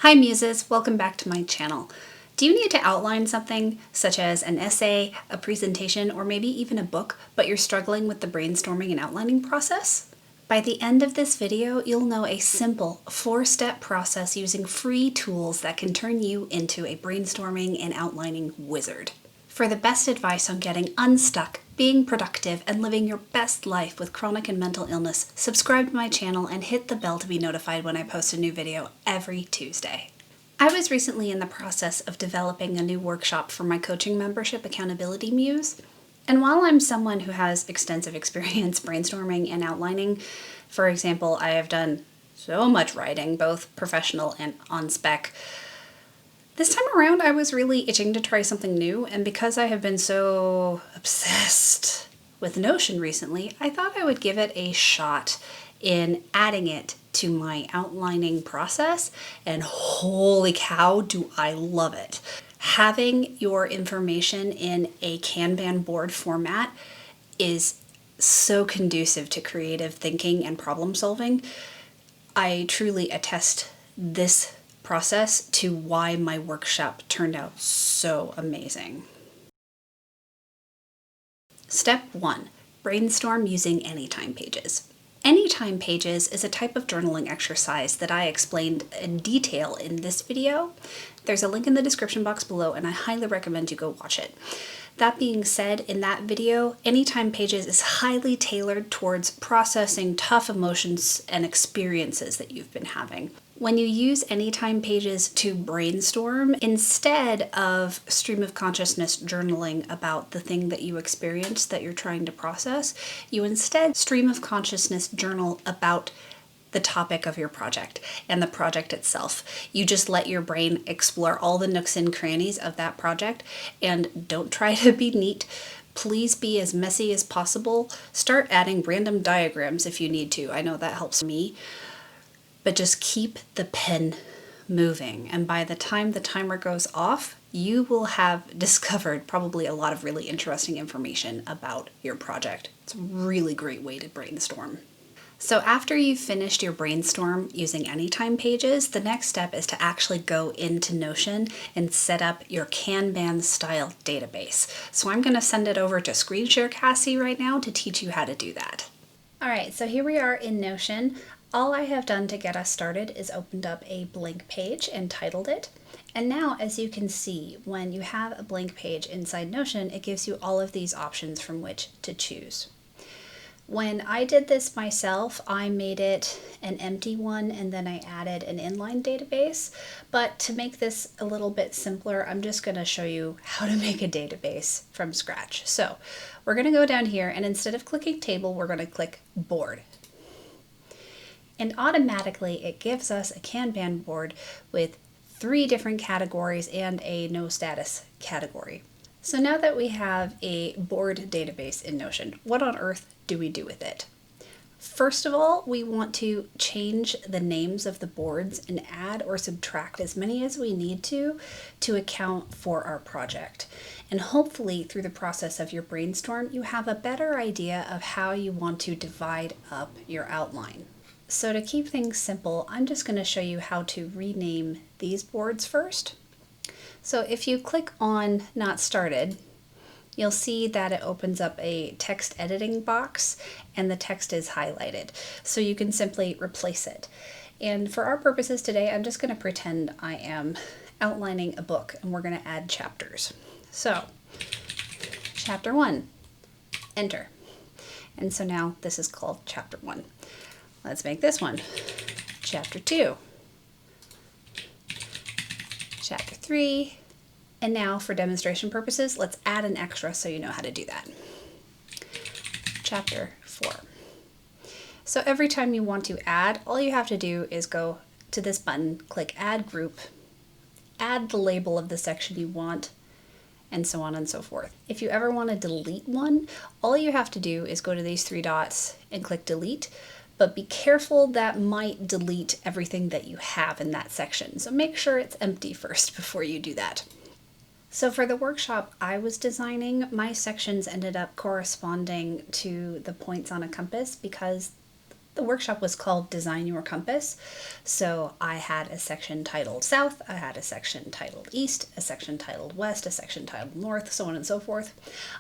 Hi Muses, welcome back to my channel. Do you need to outline something, such as an essay, a presentation, or maybe even a book, but you're struggling with the brainstorming and outlining process? By the end of this video, you'll know a simple 4-step process using free tools that can turn you into a brainstorming and outlining wizard. For the best advice on getting unstuck, being productive, and living your best life with chronic and mental illness, subscribe to my channel and hit the bell to be notified when I post a new video every Tuesday. I was recently in the process of developing a new workshop for my coaching membership, Accountability Muse. And while I'm someone who has extensive experience brainstorming and outlining, for example, I have done so much writing, both professional and on spec, this time around, I was really itching to try something new, and because I have been so obsessed with Notion recently, I thought I would give it a shot in adding it to my outlining process, and holy cow, do I love it. Having your information in a Kanban board format is so conducive to creative thinking and problem solving. I truly attest this process to why my workshop turned out so amazing. Step 1. Brainstorm using anytime pages. Anytime pages is a type of journaling exercise that I explained in detail in this video. There's a link in the description box below, and I highly recommend you go watch it. That being said, in that video, Anytime Pages is highly tailored towards processing tough emotions and experiences that you've been having. When you use Anytime Pages to brainstorm, instead of stream of consciousness journaling about the thing that you experienced that you're trying to process, you instead stream of consciousness journal about the topic of your project and the project itself. You just let your brain explore all the nooks and crannies of that project, and don't try to be neat. Please be as messy as possible. Start adding random diagrams if you need to. I know that helps me. But just keep the pen moving, and by the time the timer goes off, you will have discovered probably a lot of really interesting information about your project. It's a really great way to brainstorm. So after you've finished your brainstorm using Anytime Pages, the next step is to actually go into Notion and set up your Kanban style database. So I'm going to send it over to Screen Share Cassie right now to teach you how to do that. All right, so here we are in Notion. All I have done to get us started is opened up a blank page and titled it. And now, as you can see, when you have a blank page inside Notion, it gives you all of these options from which to choose. When I did this myself, I made it an empty one and then I added an inline database. But to make this a little bit simpler, I'm just going to show you how to make a database from scratch. So we're going to go down here, and instead of clicking table, we're going to click board. And automatically it gives us a Kanban board with 3 different categories and a no status category. So now that we have a board database in Notion, what on earth do we do with it? First of all, we want to change the names of the boards and add or subtract as many as we need to account for our project. And hopefully through the process of your brainstorm, you have a better idea of how you want to divide up your outline. So to keep things simple, I'm just going to show you how to rename these boards first. So if you click on Not Started, you'll see that it opens up a text editing box and the text is highlighted. So you can simply replace it. And for our purposes today, I'm just going to pretend I am outlining a book, and we're going to add chapters. So chapter 1, enter. And so now this is called chapter 1. Let's make this one chapter 2, chapter 3, and now for demonstration purposes, let's add an extra so you know how to do that. Chapter 4. So every time you want to add, all you have to do is go to this button, click Add Group, add the label of the section you want, and so on and so forth. If you ever want to delete one, all you have to do is go to these 3 dots and click Delete. But be careful, that might delete everything that you have in that section. So make sure it's empty first before you do that. So for the workshop I was designing, my sections ended up corresponding to the points on a compass because The workshop was called Design Your Compass. So I had a section titled South, I had a section titled East, a section titled West, a section titled North, so on and so forth.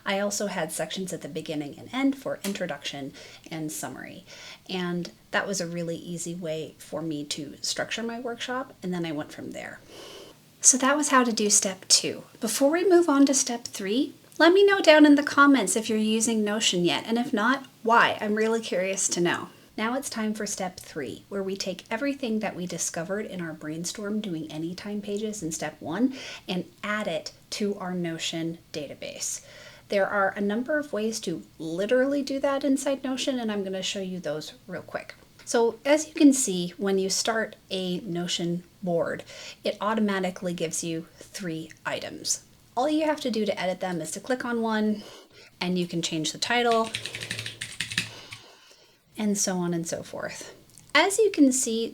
I also had sections at the beginning and end for introduction and summary. And that was a really easy way for me to structure my workshop, and then I went from there. So that was how to do step 2. Before we move on to step 3, let me know down in the comments if you're using Notion yet, and if not, why? I'm really curious to know. Now it's time for step 3, where we take everything that we discovered in our brainstorm doing anytime pages in step 1 and add it to our Notion database. There are a number of ways to literally do that inside Notion, and I'm going to show you those real quick. So as you can see, when you start a Notion board, it automatically gives you 3 items. All you have to do to edit them is to click on one, and you can change the title, and so on and so forth. As you can see,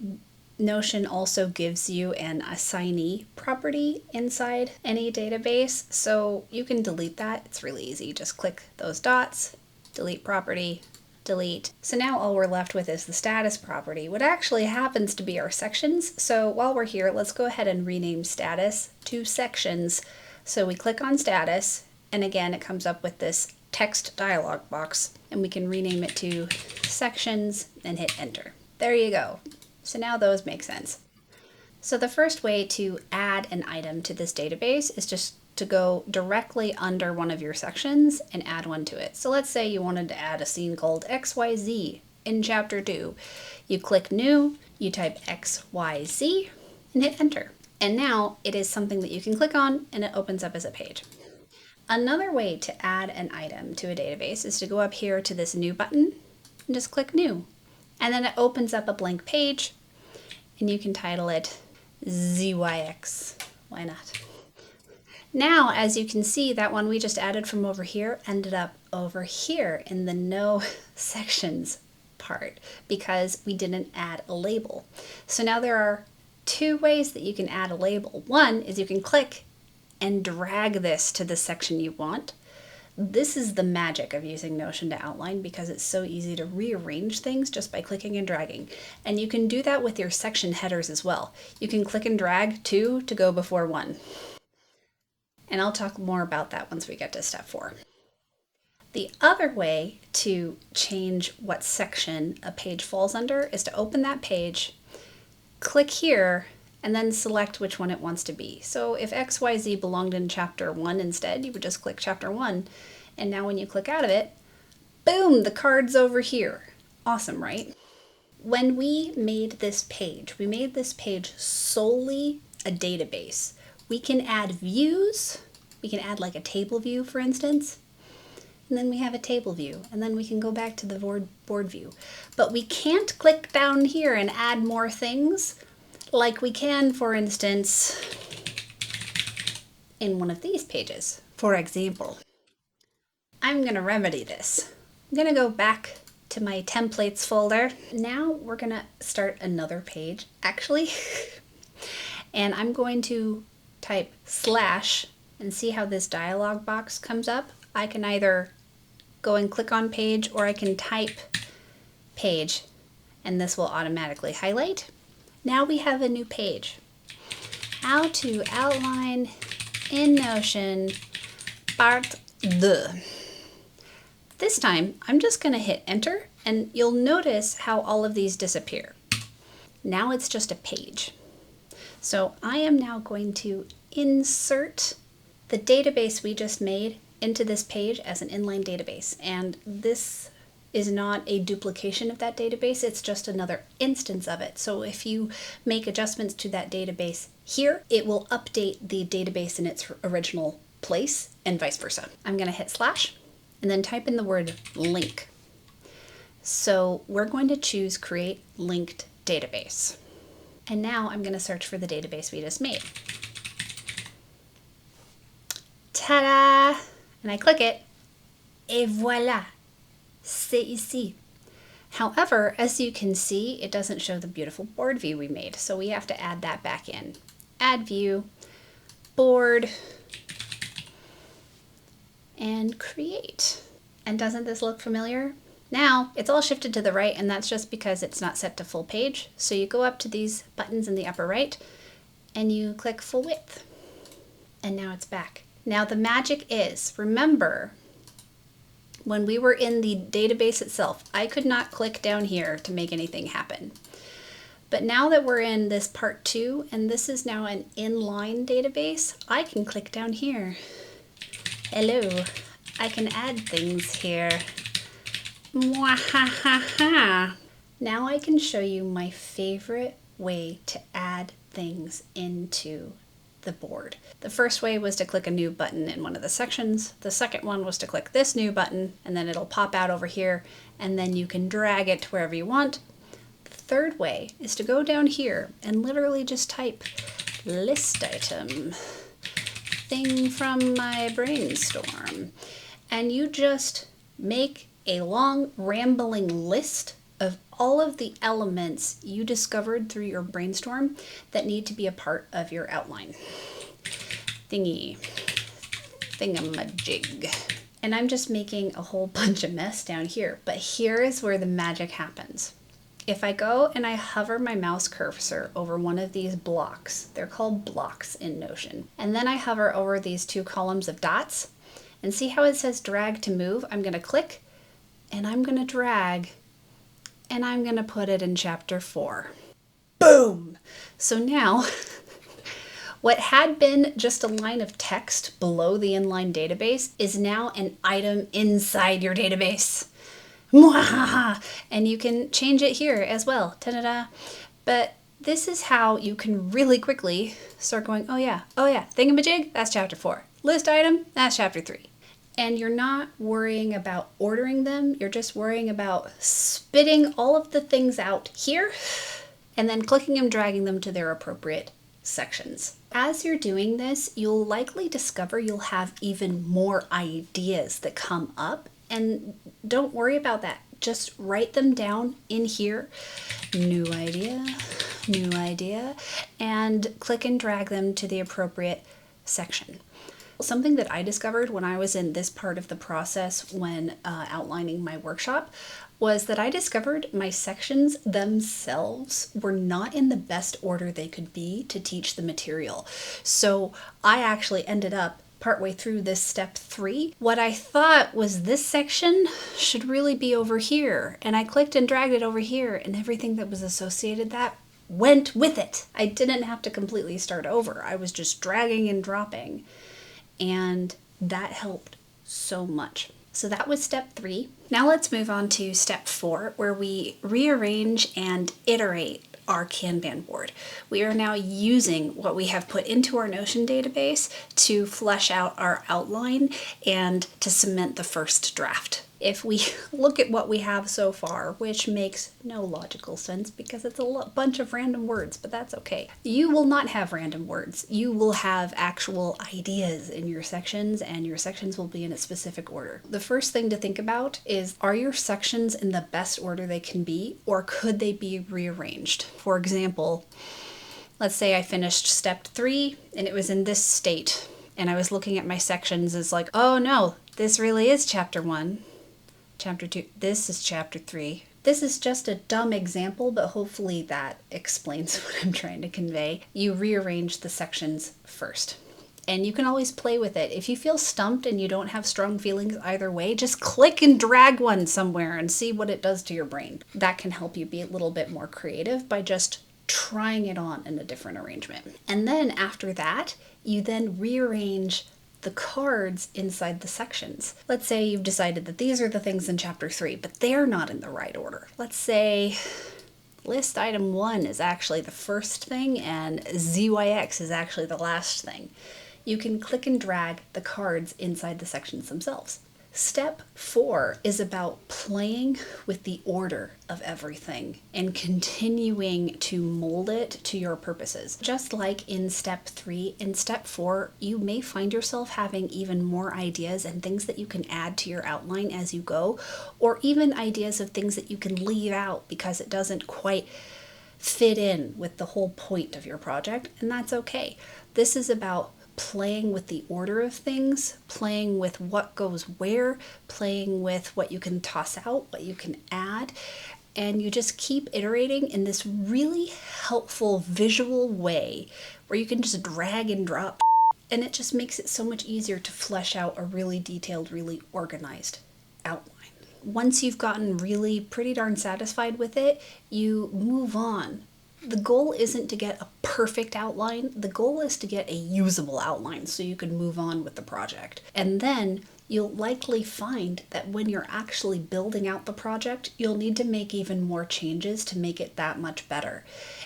Notion also gives you an assignee property inside any database, so you can delete that. It's really easy. Just click those dots, delete property, delete. So now all we're left with is the status property, what actually happens to be our sections. So while we're here, let's go ahead and rename status to sections. So we click on status, and again, it comes up with this text dialog box, and we can rename it to sections and hit enter. There you go. So now those make sense. So the first way to add an item to this database is just to go directly under one of your sections and add one to it. So let's say you wanted to add a scene called XYZ in chapter 2. You click new, you type XYZ and hit enter. And now it is something that you can click on and it opens up as a page. Another way to add an item to a database is to go up here to this new button and just click new. And then it opens up a blank page and you can title it ZYX. Why not? Now, as you can see, that one we just added from over here ended up over here in the no sections part because we didn't add a label. So now there are 2 ways that you can add a label. One is you can click and drag this to the section you want. This is the magic of using Notion to outline because it's so easy to rearrange things just by clicking and dragging. And you can do that with your section headers as well. You can click and drag 2 to go before 1. And I'll talk more about that once we get to step 4. The other way to change what section a page falls under is to open that page, click here, and then select which one it wants to be. So if XYZ belonged in chapter 1 instead, you would just click chapter 1. And now when you click out of it, boom, the card's over here. Awesome, right? When we made this page solely a database. We can add views. We can add like a table view, for instance. And then we have a table view. And then we can go back to the board view. But we can't click down here and add more things like we can, for instance, in one of these pages. For example, I'm going to remedy this. I'm going to go back to my templates folder. Now we're going to start another page, actually. And I'm going to type / and see how this dialog box comes up. I can either go and click on page, or I can type page, and this will automatically highlight. Now we have a new page. How to outline in Notion part 2. This time, I'm just going to hit enter, and you'll notice how all of these disappear. Now it's just a page. So I am now going to insert the database we just made into this page as an inline database. And this is not a duplication of that database, it's just another instance of it. So if you make adjustments to that database here, it will update the database in its original place and vice versa. I'm going to hit / and then type in the word link. So we're going to choose create linked database. And now I'm going to search for the database we just made. Ta-da! And I click it, et voilà, c'est ici. However, as you can see, it doesn't show the beautiful board view we made, so we have to add that back in. Add view, board, and create. And doesn't this look familiar? Now it's all shifted to the right, and that's just because it's not set to full page. So you go up to these buttons in the upper right and you click full width, and now it's back. Now the magic is, remember, when we were in the database itself, I could not click down here to make anything happen. But now that we're in this part 2, and this is now an inline database, I can click down here. Hello, I can add things here. Mwahaha. Now I can show you my favorite way to add things into the board. The first way was to click a new button in one of the sections. The second one was to click this new button, and then it'll pop out over here, and then you can drag it to wherever you want. The third way is to go down here and literally just type list item, thing from my brainstorm, and you just make a long rambling list of all of the elements you discovered through your brainstorm that need to be a part of your outline. Thingamajig. And I'm just making a whole bunch of mess down here, but here is where the magic happens. If I go and I hover my mouse cursor over one of these blocks, they're called blocks in Notion, and then I hover over these 2 columns of dots, and see how it says drag to move? I'm going to click, and I'm going to drag, and I'm going to put it in chapter 4. Boom! So now, what had been just a line of text below the inline database is now an item inside your database. Mwahaha! And you can change it here as well. Ta-da-da! But this is how you can really quickly start going, oh yeah, thingamajig, that's chapter 4. List item, that's chapter 3. And you're not worrying about ordering them, you're just worrying about spitting all of the things out here and then clicking and dragging them to their appropriate sections. As you're doing this, you'll likely discover you'll have even more ideas that come up, and don't worry about that. Just write them down in here, new idea, and click and drag them to the appropriate section. Something that I discovered when I was in this part of the process when outlining my workshop was that I discovered my sections themselves were not in the best order they could be to teach the material. So I actually ended up partway through this step 3, what I thought was this section should really be over here. And I clicked and dragged it over here, and everything that was associated that went with it. I didn't have to completely start over. I was just dragging and dropping. And that helped so much. So that was step 3. Now let's move on to step 4, where we rearrange and iterate our Kanban board. We are now using what we have put into our Notion database to flesh out our outline and to cement the first draft. If we look at what we have so far, which makes no logical sense because it's a bunch of random words, but that's okay. You will not have random words. You will have actual ideas in your sections, and your sections will be in a specific order. The first thing to think about is, are your sections in the best order they can be, or could they be rearranged? For example, let's say I finished step 3 and it was in this state, and I was looking at my sections as like, oh no, this really is chapter 1. Chapter 2, this is chapter 3. This is just a dumb example, but hopefully that explains what I'm trying to convey. You rearrange the sections first. And you can always play with it. If you feel stumped and you don't have strong feelings either way, just click and drag one somewhere and see what it does to your brain. That can help you be a little bit more creative by just trying it on in a different arrangement. And then after that, you then rearrange the cards inside the sections. Let's say you've decided that these are the things in chapter 3, but they're not in the right order. Let's say list item 1 is actually the first thing and ZYX is actually the last thing. You can click and drag the cards inside the sections themselves. Step 4 is about playing with the order of everything and continuing to mold it to your purposes. Just like in step 3, in step 4, you may find yourself having even more ideas and things that you can add to your outline as you go, or even ideas of things that you can leave out because it doesn't quite fit in with the whole point of your project, and that's okay. This is about playing with the order of things, playing with what goes where, playing with what you can toss out, what you can add, and you just keep iterating in this really helpful visual way where you can just drag and drop, and it just makes it so much easier to flesh out a really detailed, really organized outline. Once you've gotten really pretty darn satisfied with it, you move on. The goal isn't to get a perfect outline, the goal is to get a usable outline so you can move on with the project. And then you'll likely find that when you're actually building out the project, you'll need to make even more changes to make it that much better.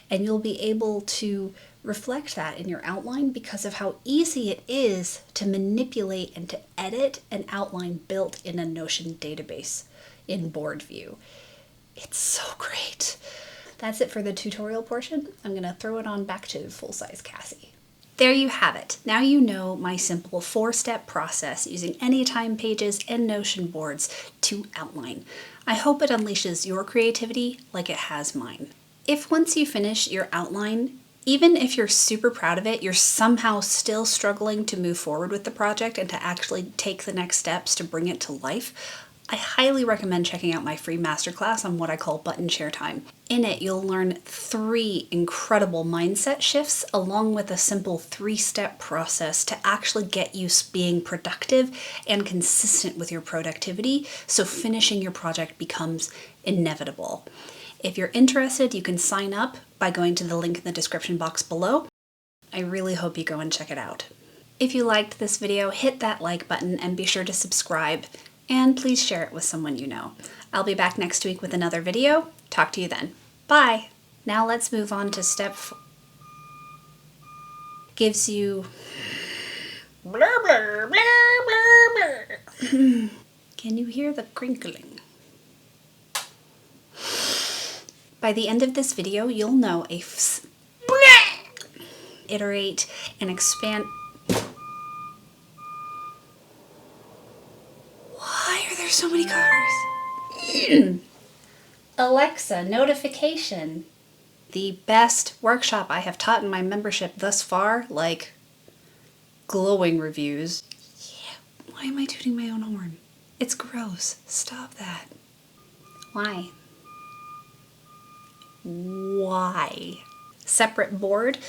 And you'll be able to reflect that in your outline because of how easy it is to manipulate and to edit an outline built in a Notion database in board view. It's so great. That's it for the tutorial portion. I'm going to throw it on back to full-size Cassie. There you have it. Now you know my simple 4-step process using Anytime Pages and Notion boards to outline. I hope it unleashes your creativity like it has mine. If once you finish your outline, even if you're super proud of it, you're somehow still struggling to move forward with the project and to actually take the next steps to bring it to life, I highly recommend checking out my free masterclass on what I call button share time. In it, you'll learn 3 incredible mindset shifts along with a simple 3-step process to actually get you being productive and consistent with your productivity so finishing your project becomes inevitable. If you're interested, you can sign up by going to the link in the description box below. I really hope you go and check it out. If you liked this video, hit that like button and be sure to subscribe. And please share it with someone you know. I'll be back next week with another video. Talk to you then. Bye! Now let's move on to step 4. Gives you... Blur, blur, blur, blur, blur. Can you hear the crinkling? By the end of this video, you'll know iterate and expand... Why are there so many cars? Alexa, notification. The best workshop I have taught in my membership thus far, like glowing reviews. Yeah, why am I tooting my own horn? It's gross. Stop that. Why? Why? Separate board.